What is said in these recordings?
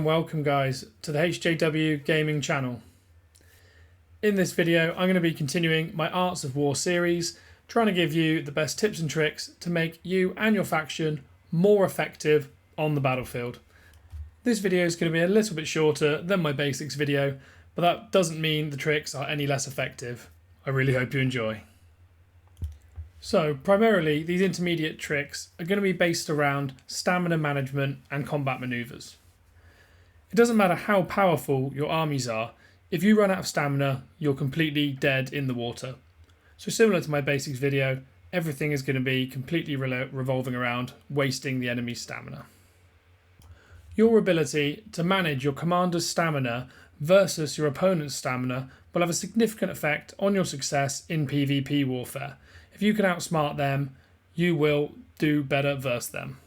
welcome guys to the HJW Gaming channel. In this video I'm going to be continuing my Arts of War series, trying to give you the best tips and tricks to make you and your faction more effective on the battlefield. This video is going to be a little bit shorter than my basics video, but that doesn't mean the tricks are any less effective. I really hope you enjoy. So primarily these intermediate tricks are going to be based around stamina management and combat maneuvers. It doesn't matter how powerful your armies are, if you run out of stamina you're completely dead in the water. So similar to my basics video, everything is going to be completely revolving around wasting the enemy's stamina. Your ability to manage your commander's stamina versus your opponent's stamina will have a significant effect on your success in PvP warfare. If you can outsmart them, you will do better versus them.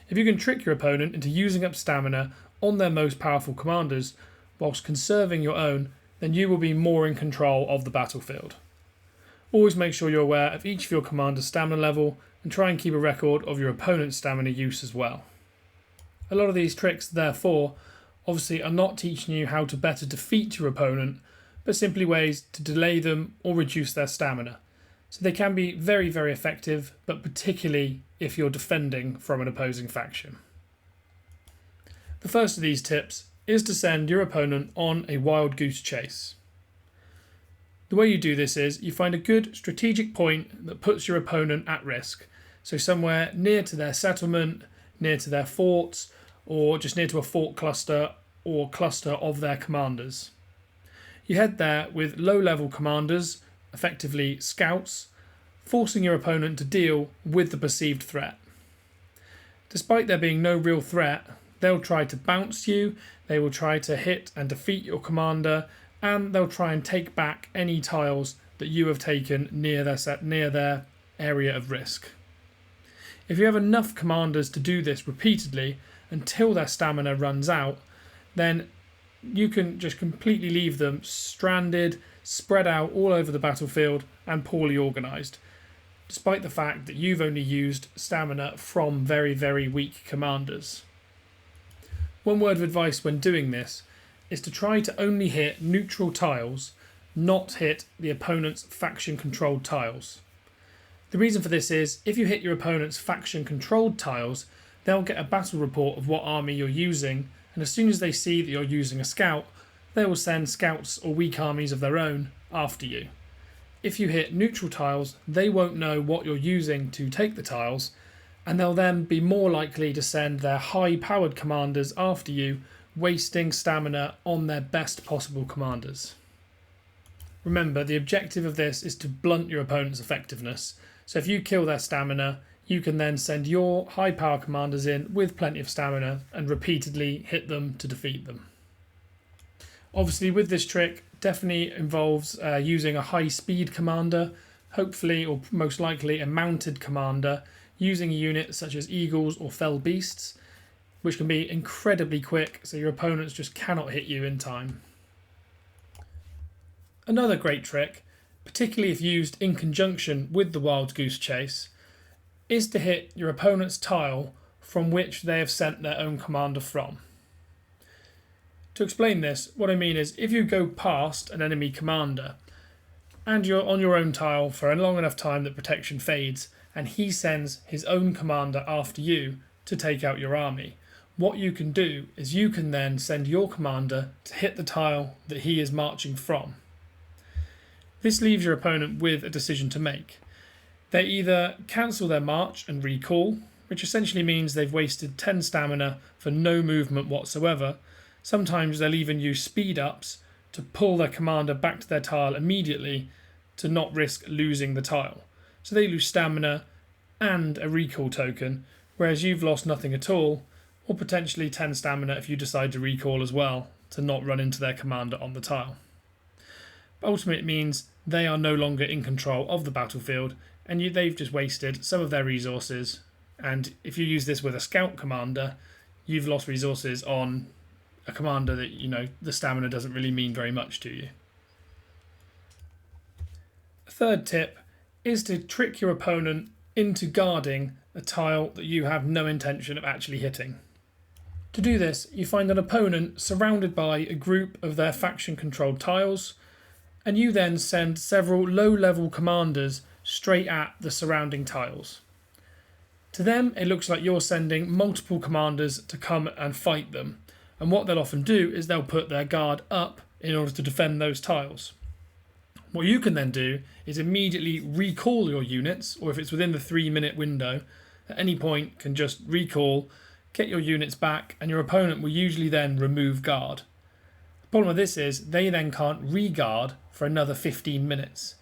If you can trick your opponent into using up stamina on their most powerful commanders whilst conserving your own, then you will be more in control of the battlefield. Always make sure you're aware of each of your commander's stamina level and try and keep a record of your opponent's stamina use as well. A lot of these tricks, therefore, obviously are not teaching you how to better defeat your opponent, but simply ways to delay them or reduce their stamina. So they can be very, very effective, but particularly if you're defending from an opposing faction. The first of these tips is to send your opponent on a wild goose chase. The way you do this is you find a good strategic point that puts your opponent at risk. So somewhere near to their settlement, near to their forts, or just near to a fort cluster or cluster of their commanders. You head there with low-level commanders, effectively scouts, forcing your opponent to deal with the perceived threat. Despite there being no real threat, they'll try to bounce you, they will try to hit and defeat your commander, and they'll try and take back any tiles that you have taken near their area of risk. If you have enough commanders to do this repeatedly until their stamina runs out, then you can just completely leave them stranded, spread out all over the battlefield and poorly organised, despite the fact that you've only used stamina from very, very weak commanders. One word of advice when doing this is to try to only hit neutral tiles, not hit the opponent's faction-controlled tiles. The reason for this is, if you hit your opponent's faction-controlled tiles, they'll get a battle report of what army you're using, and as soon as they see that you're using a scout, they will send scouts or weak armies of their own after you. If you hit neutral tiles, they won't know what you're using to take the tiles, and they'll then be more likely to send their high-powered commanders after you, wasting stamina on their best possible commanders. Remember, the objective of this is to blunt your opponent's effectiveness, so if you kill their stamina, you can then send your high-power commanders in with plenty of stamina and repeatedly hit them to defeat them. Obviously with this trick definitely involves using a high-speed commander, hopefully or most likely a mounted commander, using a unit such as eagles or fell beasts, which can be incredibly quick so your opponents just cannot hit you in time. Another great trick, particularly if used in conjunction with the wild goose chase, is to hit your opponent's tile from which they have sent their own commander from. To explain this, what I mean is if you go past an enemy commander and you're on your own tile for a long enough time that protection fades and he sends his own commander after you to take out your army, what you can do is you can then send your commander to hit the tile that he is marching from. This leaves your opponent with a decision to make. They either cancel their march and recall, which essentially means they've wasted 10 stamina for no movement whatsoever. Sometimes they'll even use speed ups to pull their commander back to their tile immediately to not risk losing the tile. So they lose stamina and a recall token, whereas you've lost nothing at all, or potentially 10 stamina if you decide to recall as well to not run into their commander on the tile. But ultimately it means they are no longer in control of the battlefield and they've just wasted some of their resources, and if you use this with a scout commander, you've lost resources on a commander that, the stamina doesn't really mean very much to you. A third tip is to trick your opponent into guarding a tile that you have no intention of actually hitting. To do this, you find an opponent surrounded by a group of their faction-controlled tiles, and you then send several low-level commanders straight at the surrounding tiles. To them, it looks like you're sending multiple commanders to come and fight them, and what they'll often do is they'll put their guard up in order to defend those tiles. What you can then do is immediately recall your units, or if it's within the 3-minute window, at any point can just recall, get your units back, and your opponent will usually then remove guard. The problem with this is they then can't re-guard for another 15 minutes.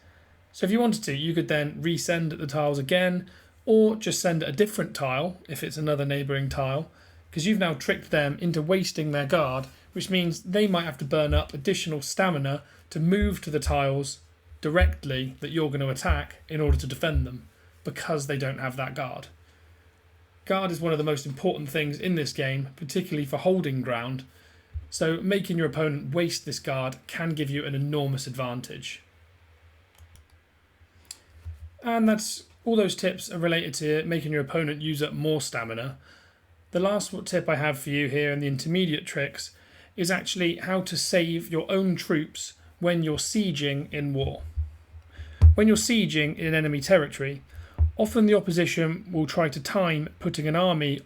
So if you wanted to, you could then resend the tiles again, or just send a different tile if it's another neighbouring tile, because you've now tricked them into wasting their guard, which means they might have to burn up additional stamina to move to the tiles directly that you're going to attack in order to defend them, because they don't have that guard. Guard is one of the most important things in this game, particularly for holding ground, so making your opponent waste this guard can give you an enormous advantage. And that's all those tips are related to making your opponent use up more stamina. The last tip I have for you here in the intermediate tricks is actually how to save your own troops when you're sieging in war. When you're sieging in enemy territory, often the opposition will try to time putting an army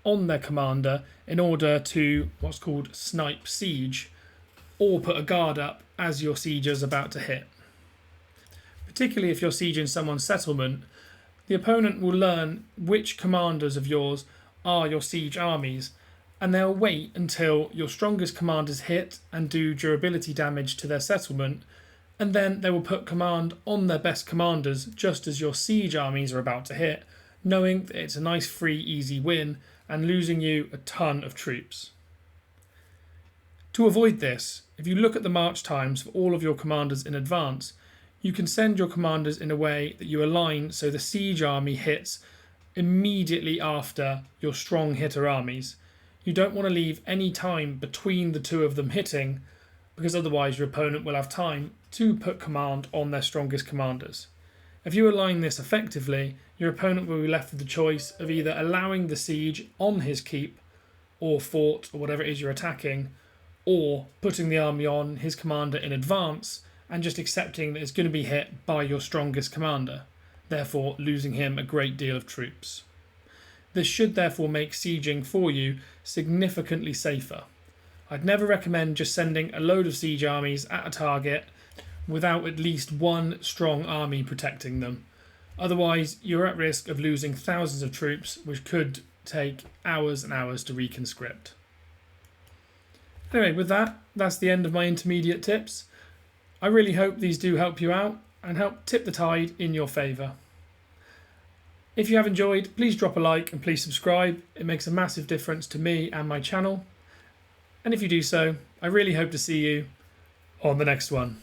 on their commander in order to what's called snipe siege, or put a guard up as your siege is about to hit. Particularly if you're sieging someone's settlement, the opponent will learn which commanders of yours are your siege armies, and they'll wait until your strongest commanders hit and do durability damage to their settlement, and then they will put command on their best commanders just as your siege armies are about to hit, knowing that it's a nice free easy win and losing you a ton of troops. To avoid this, if you look at the march times for all of your commanders in advance, you can send your commanders in a way that you align so the siege army hits immediately after your strong hitter armies. You don't want to leave any time between the two of them hitting, because otherwise your opponent will have time to put command on their strongest commanders. If you align this effectively, your opponent will be left with the choice of either allowing the siege on his keep or fort or whatever it is you're attacking, or putting the army on his commander in advance and just accepting that it's going to be hit by your strongest commander, therefore losing him a great deal of troops. This should therefore make sieging for you significantly safer. I'd never recommend just sending a load of siege armies at a target without at least one strong army protecting them. Otherwise, you're at risk of losing thousands of troops, which could take hours and hours to reconscript. Anyway, with that, that's the end of my intermediate tips. I really hope these do help you out and help tip the tide in your favour. If you have enjoyed, please drop a like and please subscribe. It makes a massive difference to me and my channel. And if you do so, I really hope to see you on the next one.